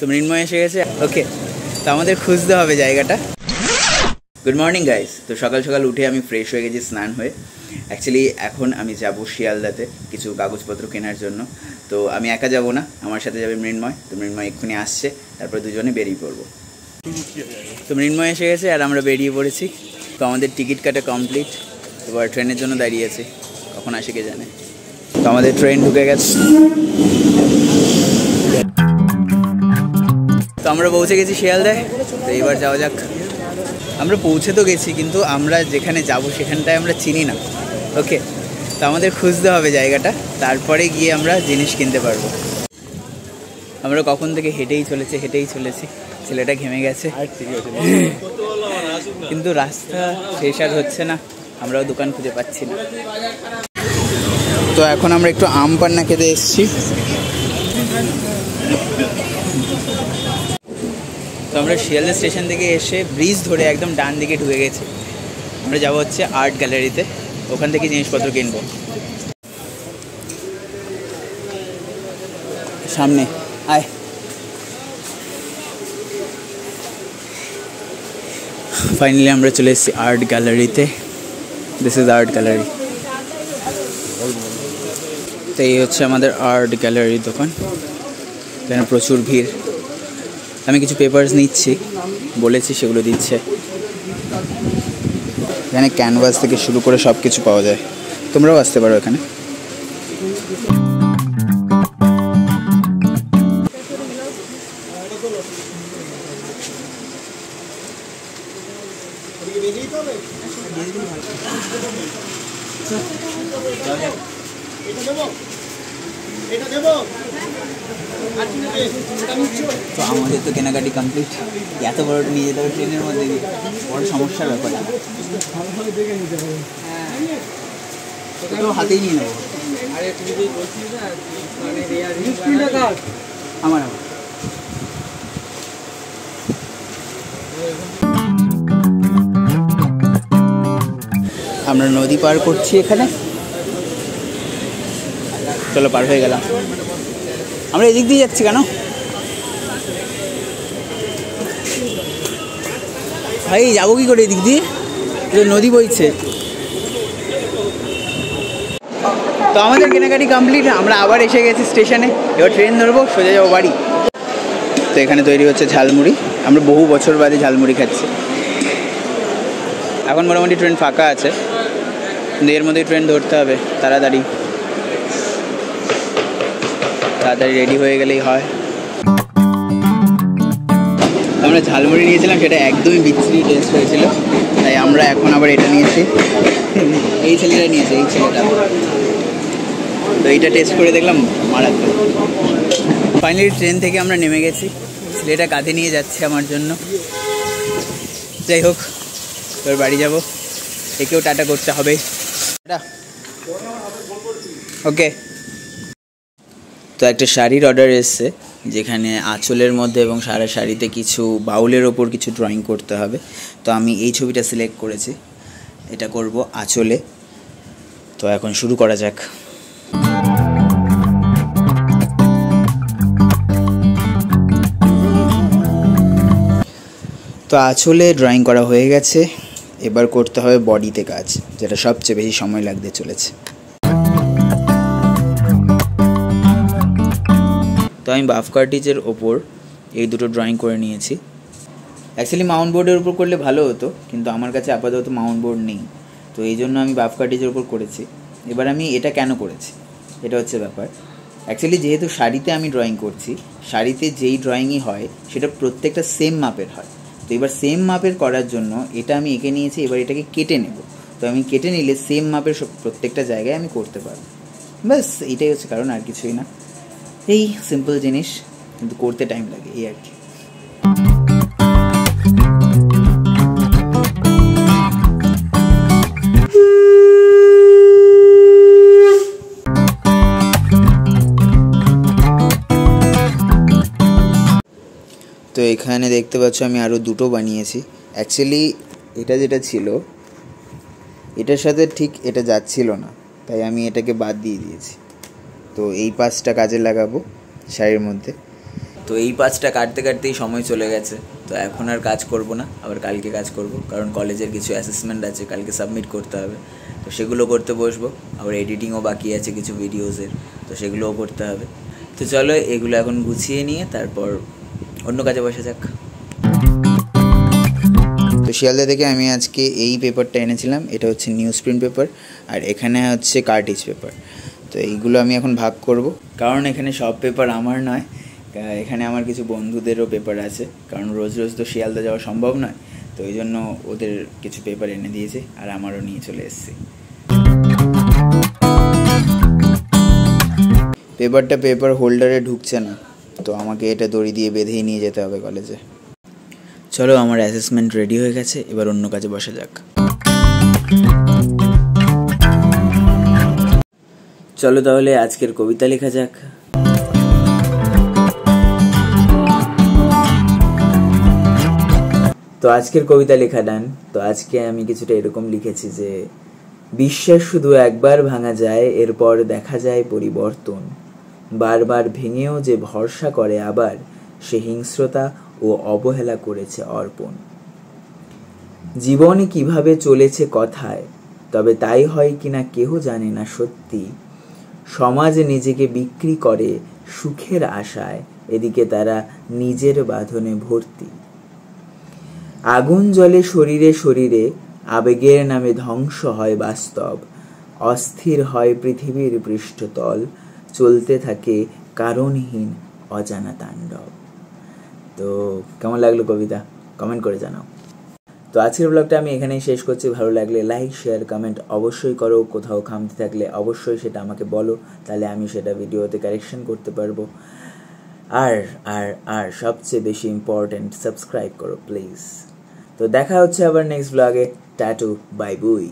তো মৃন্ময় এসে গেছে। ওকে, তো আমাদের খুঁজতে হবে জায়গাটা। Good morning guys. তো সকাল সকাল উঠে আমি ফ্রেশ হয়ে গেছি স্নান হয়ে। অ্যাকচুয়ালি এখন আমি যাব শিয়ালদাতে কিছু কাগজপত্র কেনার জন্য। তো আমি একা যাব না, আমার সাথে যাবে মৃন্ময়। তো মৃন্ময় এক্ষুনি আসছে, তারপর দুজনে বেরিয়ে পড়বো। তো মৃন্ময় এসে গেছে আর আমরা বেরিয়ে পড়েছি। তো আমাদের টিকিট কাটা কমপ্লিট, এবার ট্রেনের জন্য দাঁড়িয়ে আছি, কখন আসে কে জানে। তো আমাদের ট্রেন ঢুকে গেছে। তো আমরা পৌঁছে গেছি শিয়ালদায়। তো এবার যাওয়া যাক। আমরা পৌঁছে তো গেছি, কিন্তু আমরা যেখানে যাব সেখানটায় আমরা চিনি না। ওকে, তো আমাদের খুঁজতে হবে জায়গাটা, তারপরে গিয়ে আমরা জিনিস কিনতে পারবো। আমরা কখন থেকে হেঁটেই চলেছি। ছেলেটা ঘেমে গেছে, কিন্তু রাস্তা শেষ আর হচ্ছে না, আমরাও দোকান খুঁজে পাচ্ছি না। তো এখন আমরা একটু আম পান্না খেতে এসেছি। তো আমরা শিয়ালদা স্টেশন থেকে এসে ব্রিজ ধরে একদম ডান দিকে ঢুকে গেছি। আমরা যাবো হচ্ছে আর্ট গ্যালারিতে, ওখান থেকে জিনিসপত্র কিনবো। সামনে আয়। ফাইনালি আমরা চলে এসেছি আর্ট গ্যালারিতে। This is art gallery. তো এই হচ্ছে আমাদের আর্ট গ্যালারির দোকান। এখানে প্রচুর ভিড়। আমি কিছু পেপারস নিচ্ছি, বলেছি সেগুলো দিচ্ছে। এখানে ক্যানভাস থেকে শুরু করে সব কিছু পাওয়া যায়, তোমরাও আসতে পারো এখানে। তো আমাদের তো কেনাকাটি কমপ্লিট। এত বড় নিয়ে যেতে হবে ট্রেনের মধ্যে, বড় সমস্যার ব্যাপার। তো হাতেই নিয়ে নেবো। আমার আমরা নদী পার করছি এখানে। চলো, পার হয়ে গেলাম। আমরা এদিক দিয়ে যাচ্ছি কেন ভাই? যাবো কি করে এদিক দিয়ে? নদী বইছে। তো আমাদের কেনাকাটি কমপ্লিট, আমরা আবার এসে গেছি স্টেশনে। এবার ট্রেন ধরবো, সোজা যাবো বাড়ি। তো এখানে তৈরি হচ্ছে ঝালমুড়ি। আমরা বহু বছর বাদে ঝালমুড়ি খাচ্ছি। এখন মোটামুটি ট্রেন ফাঁকা আছে, কিন্তু এর মধ্যেই ট্রেন ধরতে হবে। তাড়াতাড়ি রেডি হয়ে গেলেই হয়। আমরা ঝালমুড়ি নিয়েছিলাম, সেটা একদমই বিচ্ছিরি টেস্ট হয়েছিল, তাই আমরা এখন আবার এটা নিয়েছি। এই ছেলেটা নিয়েছে, এই ছেলেটা। তো এইটা টেস্ট করে দেখলাম মারাত্মক। ফাইনালি ট্রেন থেকে আমরা নেমে গেছি। ছেলেটা কাঁধে নিয়ে যাচ্ছে আমার জন্য। যাই হোক, এবার বাড়ি যাব। একেও টাটা করতে হবে। ওকে। তো একটা শাড়ির অর্ডার এসছে, যেখানে আঁচলের মধ্যে এবং সারা শাড়িতে কিছু বাউলের ওপর কিছু ড্রয়িং করতে হবে। তো আমি এই ছবিটা সিলেক্ট করেছি, এটা করব আঁচলে। তো এখন শুরু করা যাক। তো আঁচলে ড্রয়িং করা হয়ে গেছে, এবার করতে হবে বডিতে কাজ, যেটা সবচেয়ে বেশি সময় লাগতে চলেছে। তো আমি বাফ কার্টিজের ওপর এই দুটো ড্রয়িং করে নিয়েছি। অ্যাকচুয়ালি মাউন্ট বোর্ডের উপর করলে ভালো হতো, কিন্তু আমার কাছে আপাতত মাউন্ট বোর্ড নেই, তো এই জন্য আমি বাফ কার্টিজের ওপর করেছি। এবার আমি এটা কেন করেছি, এটা হচ্ছে ব্যাপার। অ্যাকচুয়ালি যেহেতু শাড়িতে আমি ড্রয়িং করছি, শাড়িতে যেই ড্রয়িংই হয় সেটা প্রত্যেকটা সেম মাপের হয়। তো এবার সেম মাপের করার জন্য এটা আমি এঁকে নিয়েছি, এবার এটাকে কেটে নেব। তো আমি কেটে নিলে সেম মাপের প্রত্যেকটা জায়গায় আমি করতে পারবো। ব্যাস এইটাই হচ্ছে কারণ, আর কিছুই না। এই সিম্পল জিনিস, কিন্তু করতে টাইম লাগে, এই আর কি। তো এখানে দেখতে পাচ্ছ আমি আরও দুটো বানিয়েছি। অ্যাকচুয়ালি এটা যেটা ছিল এটার সাথে ঠিক এটা যাচ্ছিল না, তাই আমি এটাকে বাদ দিয়ে দিয়েছি। তো এই পাঁচটা কাজে লাগাবো শাড়ির মধ্যে। তো এই 5টা কাটতে কাটতেই সময় চলে গেছে। তো এখন আর কাজ করব না, আবার কালকে কাজ করব, কারণ কলেজের কিছু অ্যাসেসমেন্ট আছে, কালকে সাবমিট করতে হবে। তো সেগুলো করতে বসবো। আবার এডিটিংও বাকি আছে কিছু ভিডিওসের, তো সেগুলোও করতে হবে। তো চলো এগুলো এখন গুছিয়ে নিয়ে তারপর অন্য কাজে বসা যাক। তো শিয়ালদা থেকে আমি আজকে এই পেপারটা এনেছিলাম, এটা হচ্ছে নিউজ প্রিন্ট পেপার, আর এখানে হচ্ছে কার্টিজ পেপার। তো এইগুলো আমি এখন ভাগ করব, কারণ এখানে সব পেপার আমার নয়, এখানে আমার কিছু বন্ধুদেরও পেপার আছে, কারণ রোজ রোজ তো শিয়ালদা যাওয়া সম্ভব নয়। তো এই জন্য ওদের কিছু পেপার এনে দিয়েছে, আর আমারও নিয়ে চলে এসেছি। পেপারটা পেপার হোল্ডারে ঢুকছে না, তো আমাকে এটা দড়ি দিয়ে বেঁধেই নিয়ে যেতে হবে কলেজে। চলো আমার অ্যাসেসমেন্ট রেডি হয়ে গেছে, এবার অন্য কাজে বসা যাক। চলো তাহলে আজকের কবিতা লেখা যাক। তো আজকের কবিতা লেখা ডান। তো আজকে আমি কিছুটা এরকম লিখেছি যে, বিশ্বাস শুধু একবার ভাঙা যায়, এরপর দেখা যায় পরিবর্তন। বারবার ভেঙেও যে ভরসা করে আবার, সে হিংস্রতা ও অবহেলা করেছে অর্পণ। জীবন কিভাবে চলেছে কথায়, তবে তাই হয় কিনা কেহ জানে না সত্যি। সমাজ নিজেকে বিক্রি করে সুখের আশায়, এদিকে তারা নিজের বাঁধনে ভর্তি। আগুন জ্বলে শরীরে শরীরে, আবেগের নামে ধ্বংস হয় বাস্তব। অস্থির হয় পৃথিবীর পৃষ্ঠতল, চলতে থাকে কারণহীন অজানা তাণ্ডব। তো কেমন লাগলো কবিতা, কমেন্ট করে জানাও। তো আজকের ব্লগটা আমি এখানেই শেষ করছি। ভালো লাগলে লাইক শেয়ার কমেন্ট অবশ্যই করো। কোথাও খামতি থাকলে অবশ্যই সেটা আমাকে বলো, তাহলে আমি সেটা ভিডিওতে কারেকশন করতে পারবো। আর আর আর সবচেয়ে বেশি ইম্পর্টেন্ট, সাবস্ক্রাইব করো প্লিজ। তো দেখা হচ্ছে আবার নেক্সট ব্লগে। টাটু, বাই বুই।